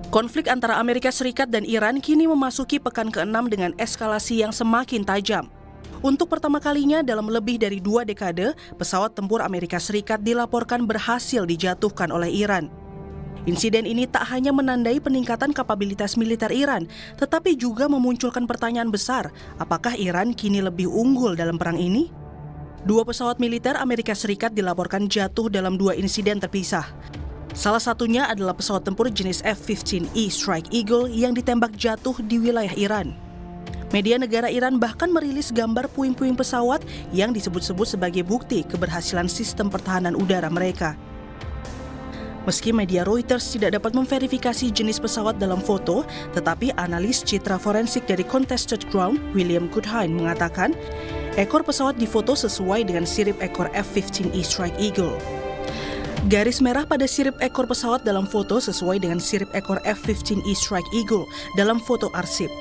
Konflik antara Amerika Serikat dan Iran kini memasuki pekan ke-6 dengan eskalasi yang semakin tajam. Untuk pertama kalinya dalam lebih dari 2 dekade, pesawat tempur Amerika Serikat dilaporkan berhasil dijatuhkan oleh Iran. Insiden ini tak hanya menandai peningkatan kapabilitas militer Iran, tetapi juga memunculkan pertanyaan besar, apakah Iran kini lebih unggul dalam perang ini? 2 pesawat militer Amerika Serikat dilaporkan jatuh dalam 2 insiden terpisah. Salah satunya adalah pesawat tempur jenis F-15E Strike Eagle yang ditembak jatuh di wilayah Iran. Media negara Iran bahkan merilis gambar puing-puing pesawat yang disebut-sebut sebagai bukti keberhasilan sistem pertahanan udara mereka. Meski media Reuters tidak dapat memverifikasi jenis pesawat dalam foto, tetapi analis citra forensik dari Contested Ground, William Goodhine, mengatakan ekor pesawat difoto sesuai dengan sirip ekor F-15E Strike Eagle. Garis merah pada sirip ekor pesawat dalam foto sesuai dengan sirip ekor F-15E Strike Eagle dalam foto arsip.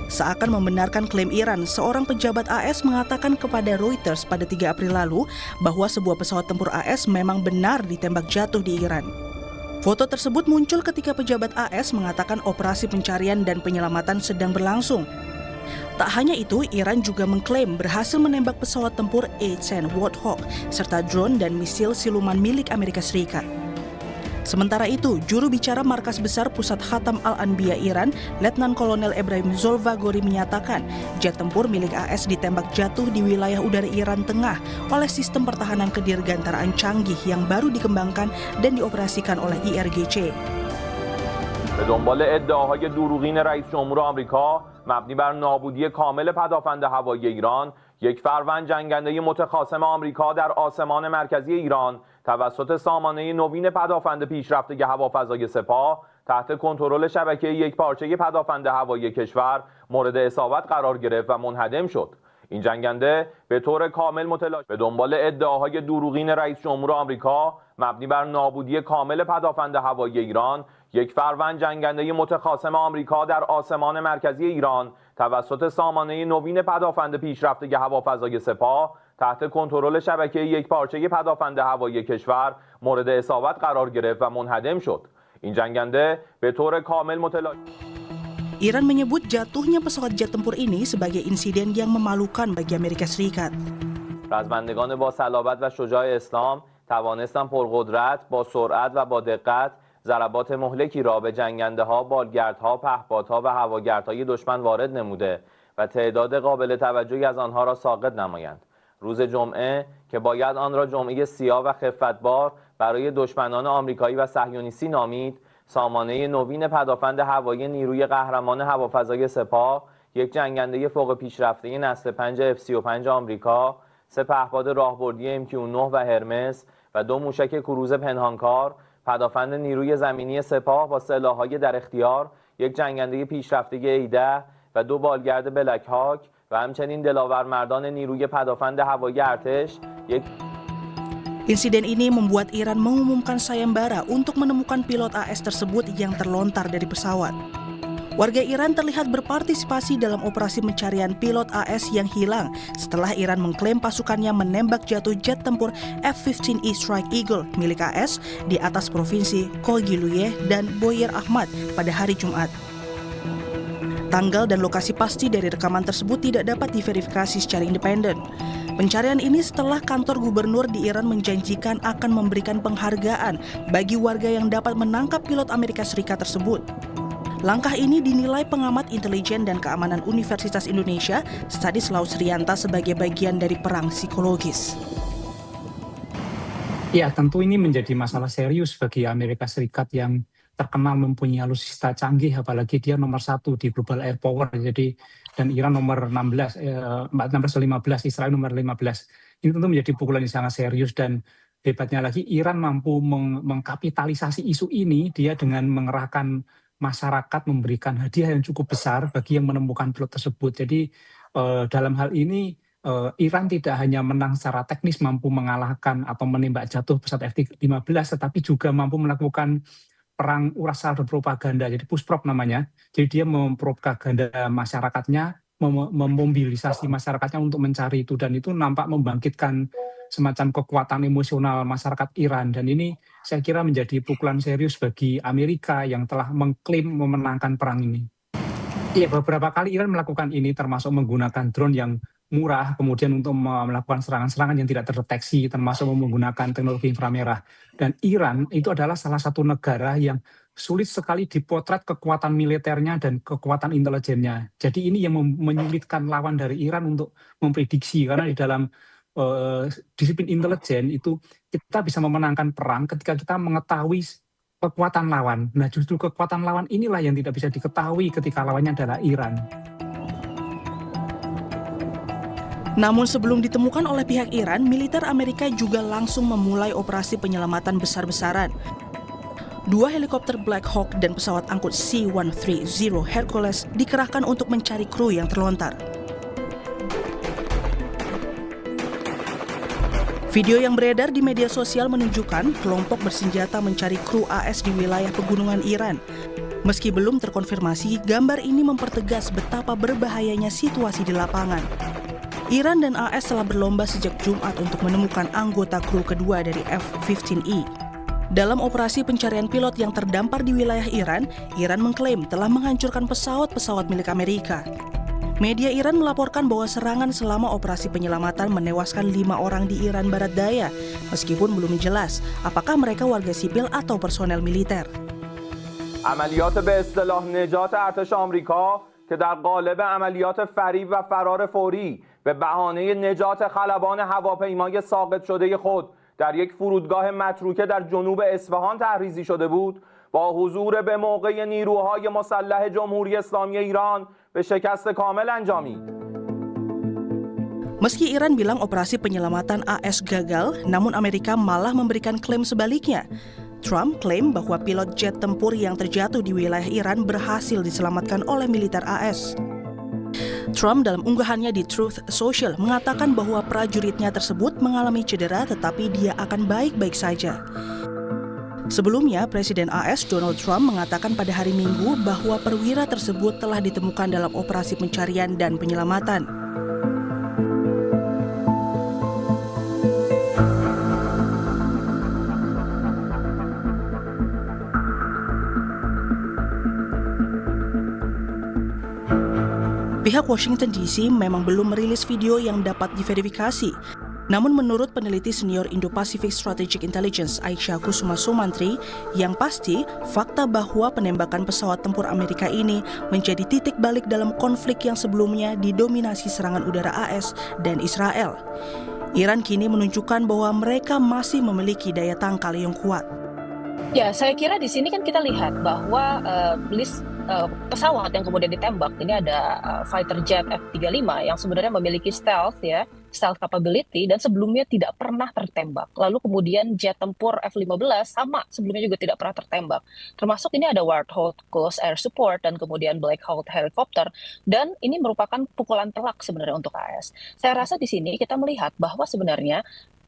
Seakan membenarkan klaim Iran, seorang pejabat AS mengatakan kepada Reuters pada 3 April lalu bahwa sebuah pesawat tempur AS memang benar ditembak jatuh di Iran. Foto tersebut muncul ketika pejabat AS mengatakan operasi pencarian dan penyelamatan sedang berlangsung. Tak hanya itu, Iran juga mengklaim berhasil menembak pesawat tempur A-10 Warthog serta drone dan misil siluman milik Amerika Serikat. Sementara itu, juru bicara Markas Besar Pusat Khatam Al-Anbiya Iran, Letnan Kolonel Ebrahim Zolvagori menyatakan jet tempur milik AS ditembak jatuh di wilayah udara Iran Tengah oleh sistem pertahanan kedirgantaraan canggih yang baru dikembangkan dan dioperasikan oleh IRGC. به دنبال ادعاهای دروغین رئیس جمهور آمریکا مبنی بر نابودی کامل پدافند هوایی ایران، یک فروند جنگنده متخاصم آمریکا در آسمان مرکزی ایران توسط سامانه نوین پدافند پیشرفته هوافضای سپاه تحت کنترل شبکه یکپارچه پدافند هوایی کشور مورد اصابت قرار گرفت و منهدم شد. این جنگنده به طور کامل متلاشی به دنبال ادعاهای دروغین رئیس جمهور آمریکا مبنی بر نابودی کامل پدافند هوایی ایران، یک فروند جنگنده متخاصم آمریکا در آسمان مرکزی ایران توسط سامانه نوین پدافند پیشرفته هوافضای سپاه تحت کنترل شبکه یکپارچه پدافند هوایی کشور مورد اصابت قرار گرفت و منهدم شد. این جنگنده به طور کامل متلاشی Iran menyebut jatuhnya pesawat jet tempur ini sebagai insiden yang memalukan bagi Amerika Serikat. رزمندگان با صلابت و شجاع اسلام توانستند پرقدرت با سرعت و با دقت ضربات مهلکی را به جنگنده‌ها، بالگردها، پهپادها و هواگردهای دشمن وارد نموده و تعداد قابل توجهی از آنها را ساقط نمایند. روز جمعه که باید آن را جمعه سیاه و خفتبار برای دشمنان آمریکایی و صهیونیستی نامید، سامانه نوین پدافند هوایی نیروی قهرمان هوافضای سپاه، یک جنگنده فوق پیشرفته نسل 5 F-35 آمریکا، 3 پهپاد راهبردی MQ-9 و هرمس و 2 موشک کروز پنهانکار، پدافند نیروی زمینی سپاه با سلاح‌های در اختیار، یک جنگنده پیشرفته A-10 و 2 بالگرد بلک هاک و همچنین دلاورمردان نیروی پدافند هوایی ارتش، یک Insiden ini membuat Iran mengumumkan sayembara untuk menemukan pilot AS tersebut yang terlontar dari pesawat. Warga Iran terlihat berpartisipasi dalam operasi pencarian pilot AS yang hilang setelah Iran mengklaim pasukannya menembak jatuh jet tempur F-15E Strike Eagle milik AS di atas provinsi Kogiluye dan Boyer Ahmad pada hari Jumat. Tanggal dan lokasi pasti dari rekaman tersebut tidak dapat diverifikasi secara independen. Pencarian ini setelah kantor gubernur di Iran menjanjikan akan memberikan penghargaan bagi warga yang dapat menangkap pilot Amerika Serikat tersebut. Langkah ini dinilai pengamat intelijen dan keamanan Universitas Indonesia, Stanislaus Rianta, sebagai bagian dari perang psikologis. Ya, tentu ini menjadi masalah serius bagi Amerika Serikat yang terkenal mempunyai alutsista canggih, apalagi dia nomor 1 di global air power. Jadi dan Iran nomor 16, 15, Israel nomor 15. Ini tentu menjadi pukulan yang sangat serius dan hebatnya lagi Iran mampu mengkapitalisasi isu ini dia dengan mengerahkan masyarakat, memberikan hadiah yang cukup besar bagi yang menemukan pilot tersebut. Jadi dalam hal ini Iran tidak hanya menang secara teknis mampu mengalahkan atau menembak jatuh pesawat F-15, tetapi juga mampu melakukan perang urasal dan propaganda, jadi pushprop namanya. Jadi dia mempropaganda masyarakatnya, memobilisasi masyarakatnya untuk mencari itu, dan itu nampak membangkitkan semacam kekuatan emosional masyarakat Iran, dan ini saya kira menjadi pukulan serius bagi Amerika yang telah mengklaim memenangkan perang ini. Iya, beberapa kali Iran melakukan ini, termasuk menggunakan drone yang murah, kemudian untuk melakukan serangan-serangan yang tidak terdeteksi, termasuk menggunakan teknologi inframerah. Dan Iran itu adalah salah satu negara yang sulit sekali dipotret kekuatan militernya dan kekuatan intelijennya. Jadi ini yang menyulitkan lawan dari Iran untuk memprediksi, karena di dalam disiplin intelijen itu kita bisa memenangkan perang ketika kita mengetahui kekuatan lawan. Nah, justru kekuatan lawan inilah yang tidak bisa diketahui ketika lawannya adalah Iran. Namun sebelum ditemukan oleh pihak Iran, militer Amerika juga langsung memulai operasi penyelamatan besar-besaran. 2 helikopter Black Hawk dan pesawat angkut C-130 Hercules dikerahkan untuk mencari kru yang terlontar. Video yang beredar di media sosial menunjukkan kelompok bersenjata mencari kru AS di wilayah pegunungan Iran. Meski belum terkonfirmasi, gambar ini mempertegas betapa berbahayanya situasi di lapangan. Iran dan AS telah berlomba sejak Jumat untuk menemukan anggota kru kedua dari F-15E. Dalam operasi pencarian pilot yang terdampar di wilayah Iran, Iran mengklaim telah menghancurkan pesawat-pesawat milik Amerika. Media Iran melaporkan bahwa serangan selama operasi penyelamatan menewaskan 5 orang di Iran Barat Daya, meskipun belum jelas apakah mereka warga sipil atau personel militer. عملیات به اصطلاح نجات ارتش آمریکا که در قالب عملیات فریب و فرار فوری به بهانه نجات خلبان هواپیمای ساقط شده خود در یک فرودگاه متروکه در جنوب اصفهان تحریزی شده بود، با حضور به موقع نیروهای مسلح جمهوری اسلامی ایران به شکست کامل انجامید. Meski Iran bilang operasi penyelamatan AS gagal, namun Amerika malah memberikan klaim sebaliknya. Trump klaim bahwa pilot jet tempur yang terjatuh di wilayah Iran berhasil diselamatkan oleh militer AS. Trump dalam unggahannya di Truth Social mengatakan bahwa prajuritnya tersebut mengalami cedera tetapi dia akan baik-baik saja. Sebelumnya, Presiden AS Donald Trump mengatakan pada hari Minggu bahwa perwira tersebut telah ditemukan dalam operasi pencarian dan penyelamatan. Pihak Washington DC memang belum merilis video yang dapat diverifikasi. Namun menurut peneliti senior Indo-Pacific Strategic Intelligence Aisyah Kusuma Sumantri, yang pasti fakta bahwa penembakan pesawat tempur Amerika ini menjadi titik balik dalam konflik yang sebelumnya didominasi serangan udara AS dan Israel. Iran kini menunjukkan bahwa mereka masih memiliki daya tangkal yang kuat. Ya, saya kira di sini kan kita lihat bahwa list pesawat yang kemudian ditembak ini ada fighter jet F-35 yang sebenarnya memiliki stealth capability dan sebelumnya tidak pernah tertembak. Lalu kemudian jet tempur F-15 sama sebelumnya juga tidak pernah tertembak. Termasuk ini ada Warthog Close Air Support dan kemudian Black Hawk helikopter, dan ini merupakan pukulan telak sebenarnya untuk AS. Saya rasa di sini kita melihat bahwa sebenarnya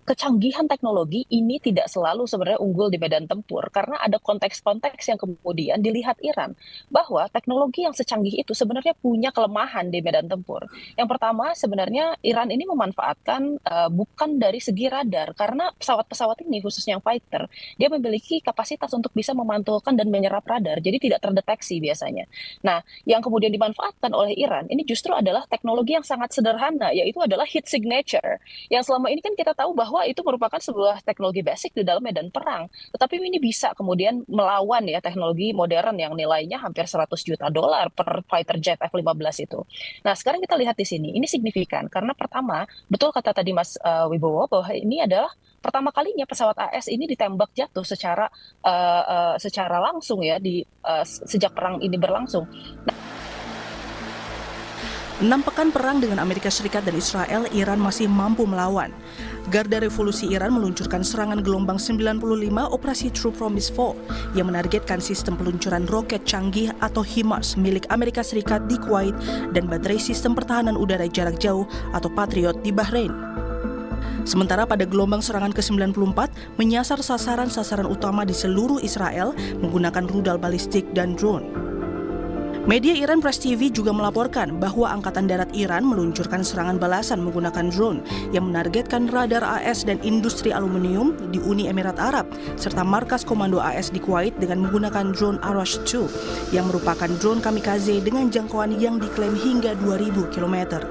kecanggihan teknologi ini tidak selalu sebenarnya unggul di medan tempur, karena ada konteks-konteks yang kemudian dilihat Iran bahwa teknologi yang secanggih itu sebenarnya punya kelemahan di medan tempur. Yang pertama, sebenarnya Iran ini memanfaatkan bukan dari segi radar, karena pesawat-pesawat ini khususnya yang fighter, dia memiliki kapasitas untuk bisa memantulkan dan menyerap radar, jadi tidak terdeteksi biasanya. Nah, yang kemudian dimanfaatkan oleh Iran ini justru adalah teknologi yang sangat sederhana, yaitu adalah heat signature, yang selama ini kan kita tahu bahwa itu merupakan sebuah teknologi basic di dalam medan perang. Tetapi ini bisa kemudian melawan ya teknologi modern yang nilainya hampir $100 juta per fighter jet F-15 itu. Nah, sekarang kita lihat di sini, ini signifikan karena pertama, betul kata tadi Mas Wibowo bahwa ini adalah pertama kalinya pesawat AS ini ditembak jatuh secara langsung ya sejak perang ini berlangsung. 6 pekan perang dengan Amerika Serikat dan Israel, Iran masih mampu melawan. Garda Revolusi Iran meluncurkan serangan gelombang 95 operasi True Promise 4 yang menargetkan sistem peluncuran roket canggih atau HIMARS milik Amerika Serikat di Kuwait dan baterai sistem pertahanan udara jarak jauh atau Patriot di Bahrain. Sementara pada gelombang serangan ke-94 menyasar sasaran-sasaran utama di seluruh Israel menggunakan rudal balistik dan drone. Media Iran Press TV juga melaporkan bahwa Angkatan Darat Iran meluncurkan serangan balasan menggunakan drone yang menargetkan radar AS dan industri aluminium di Uni Emirat Arab, serta markas komando AS di Kuwait dengan menggunakan drone Arash 2 yang merupakan drone kamikaze dengan jangkauan yang diklaim hingga 2.000 km.